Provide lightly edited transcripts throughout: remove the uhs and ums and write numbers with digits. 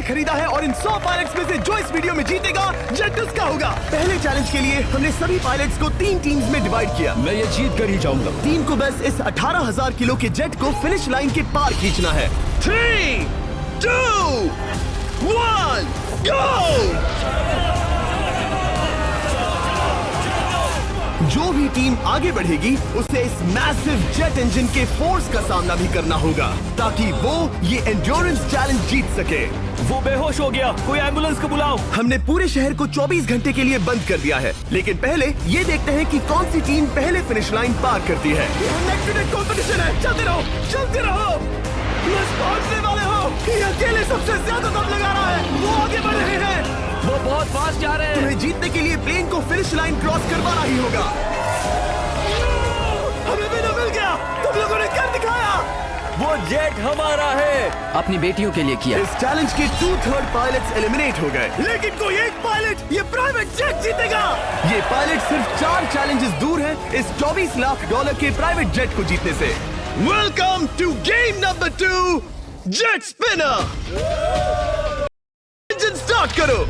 Jet खरीदा है और इन 100 पायलट्स में से जो इस वीडियो में जीतेगा जेट उसका होगा। पहले चैलेंज के लिए हमने सभी पायलट्स को 3 टीम्स में डिवाइड किया। मैं ये जीत कर ही जाऊंगा। टीम को बस इस 18,000 किलो के जेट को फिनिश लाइन के पार खींचना है। 3, 2, 1, गो! जो भी टीम आगे बढ़ेगी उसे इस मैसिव जेट इंजन के फोर्स का सामना भी करना होगा ताकि वो ये एंड्योरेंस चैलेंज जीत सके। वो बेहोश हो गया, कोई एम्बुलेंस को बुलाओ। हमने पूरे शहर को 24 घंटे के लिए बंद कर दिया है, लेकिन पहले ये देखते हैं कि कौन सी टीम पहले फिनिश लाइन पार करती है। कंपटीशन है, चलते रहो, चलते रहो। बस पहुंचने वाले हो। ये अकेले सबसे ज्यादा दम लगा रहा है, वो आगे बढ़ रहे हैं। वो बहुत फास्ट जा रहे हैं। तुम्हें जीतने के लिए प्लेन को फिनिश लाइन क्रॉस करवाना ही होगा। हमें भी तो मिल गया, तुम लोगों ने कर दिखाया। वो जेट हमारा है। अपनी बेटियों के लिए किया। इस चैलेंज के 2/3 पायलट्स एलिमिनेट हो गए, लेकिन कोई एक पायलट ये प्राइवेट जेट जीतेगा। ये पायलट सिर्फ 4 चैलेंजेस दूर है इस $24 लाख के प्राइवेट जेट को जीतने से। Welcome to game number 2, jet spinner. Engine start करो।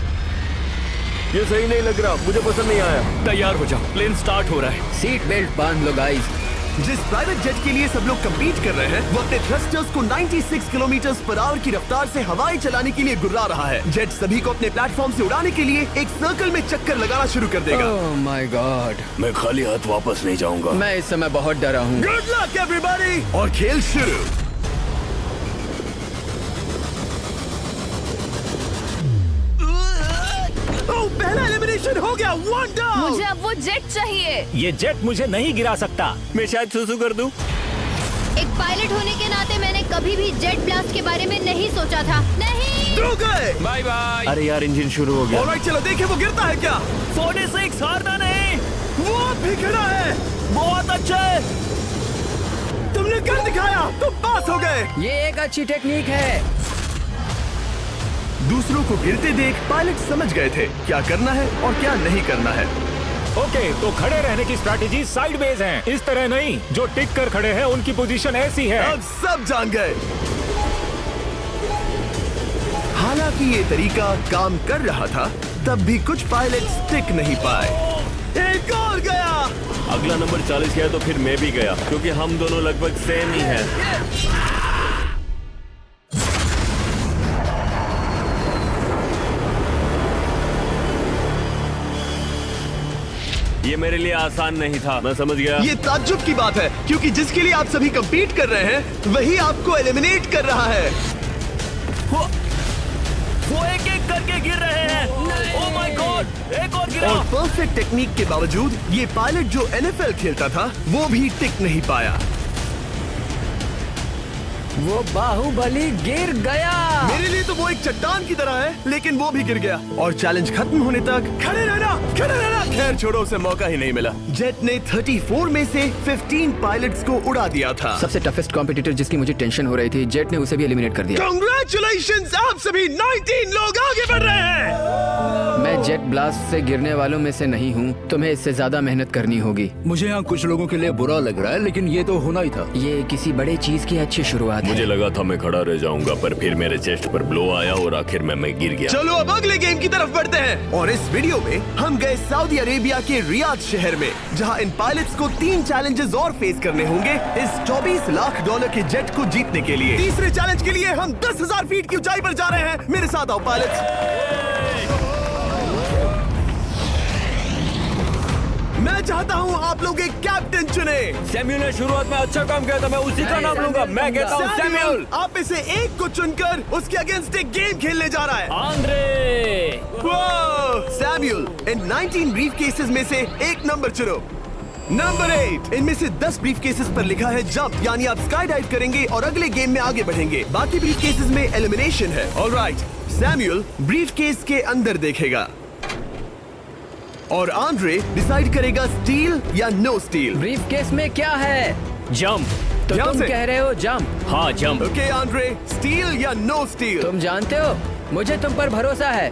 ये सही नहीं लग रहा, मुझे पसंद नहीं आया। तैयार हो जाओ, प्लेन स्टार्ट हो रहा है। सीट बेल्ट बांध लो गाइस। जिस प्राइवेट जेट के लिए सब लोग कम्पीट कर रहे हैं वो अपने थ्रस्टर्स को 96 किलोमीटर पर आवर की रफ्तार से हवाएं चलाने के लिए गुर्रा रहा है। जेट सभी को अपने प्लेटफॉर्म से उड़ाने के लिए एक सर्कल में चक्कर लगाना शुरू कर देगा। ओह माय गॉड, मैं खाली हाथ वापस नहीं जाऊंगा। मैं इस समय बहुत डरा हूँ। गुड लक एवरीबॉडी, और खेल शुरू। पहला एलिमिनेशन हो गया, 1 डाउन। मुझे अब वो जेट चाहिए। ये जेट मुझे नहीं गिरा सकता। मैं शायद सुसु कर दूं। एक पायलट होने के नाते मैंने कभी भी जेट ब्लास्ट के बारे में नहीं सोचा था। नहीं। दो गए। Bye bye. अरे यार, इंजन शुरू हो गया। ऑलराइट, चलो देखें वो गिरता है क्या। 46 हारना नहीं। वो भी खड़ा है। बहुत अच्छा है। तुमने कर दिखाया, तुम पास हो गए। ये एक अच्छी टेक्निक है। दूसरों को गिरते देख पायलट समझ गए थे क्या करना है और क्या नहीं करना है। ओके, तो खड़े रहने की स्ट्रैटेजी साइडवेज है, इस तरह नहीं। जो टिक कर खड़े हैं उनकी पोजीशन ऐसी है। अब सब जान गए। हालांकि ये तरीका काम कर रहा था, तब भी कुछ पायलट टिक नहीं पाए। एक और गया। अगला नंबर 40 गया तो फिर मैं भी गया, क्योंकि हम दोनों लगभग सेम ही हैं। ये मेरे लिए आसान नहीं था, मैं समझ गया। ये ताज्जुब की बात है, क्योंकि जिसके लिए आप सभी कंपीट कर रहे हैं वही आपको एलिमिनेट कर रहा है। वो एक एक करके गिर रहे हैं। ओह माय गॉड, एक और गिरा। और परफेक्ट टेक्निक के बावजूद ये पायलट जो NFL खेलता था वो भी टिक नहीं पाया। वो बाहुबली गिर गया। मेरे लिए तो वो एक चट्टान की तरह है, लेकिन वो भी गिर गया। और चैलेंज खत्म होने तक खड़े रहना, खड़े रहना। खैर छोड़ो, उसे मौका ही नहीं मिला। जेट ने 34 में से 15 पायलट्स को उड़ा दिया था। सबसे टफेस्ट कॉम्पिटिटर जिसकी मुझे टेंशन हो रही थी, जेट ने उसे भी एलिमिनेट कर दिया। कांग्रेचुलेशंस, आप सभी 19 लोग आगे बढ़ रहे हैं। मैं जेट ब्लास्ट से गिरने वालों में से नहीं हूँ। तुम्हें इससे ज्यादा मेहनत करनी होगी। मुझे यहाँ कुछ लोगों के लिए बुरा लग रहा है, लेकिन ये तो होना ही था। ये किसी बड़े चीज की अच्छी शुरुआत है। मुझे लगा था मैं खड़ा रह जाऊंगा, पर फिर मेरे चेस्ट पर ब्लो आया और आखिर में मैं गिर गया। चलो अब अगले गेम की तरफ बढ़ते हैं। और इस वीडियो में हम गए सऊदी अरेबिया के रियाद शहर में, जहां इन पायलट्स को 3 चैलेंजेस और फेस करने होंगे इस $24 लाख के जेट को जीतने के लिए। तीसरे चैलेंज के लिए हम 10,000 फीट की ऊंचाई पर जा रहे हैं। मेरे साथ आओ पायलट्स। मैं चाहता हूँ आप लोग एक कैप्टन चुने। सैम्यूल ने शुरुआत में अच्छा काम किया था, मैं उसी का नाम लूंगा। मैं कहता हूँ सैम्यूल। आप में से एक को चुनकर उसके अगेंस्ट एक गेम खेलने जा रहा है। आंद्रे। सैम्यूल, इन 19 ब्रीफ केसेस में से एक नंबर चुनो। नंबर 8। इनमें से 10 ब्रीफ केसेस पर लिखा है जंप, यानी आप स्काई डाइव करेंगे और अगले गेम में आगे बढ़ेंगे। बाकी ब्रीफ केसेस में एलिमिनेशन है। ऑलराइट, सैम्यूल ब्रीफ केस के अंदर देखेगा और आंद्रे डिसाइड करेगा स्टील या नो स्टील। ब्रीफ केस में क्या है? जंप। तो ध्यान तुम से। कह रहे हो जंप। हाँ, जंप। ओके आंद्रे, स्टील या नो स्टील? तुम जानते हो, मुझे तुम पर भरोसा है।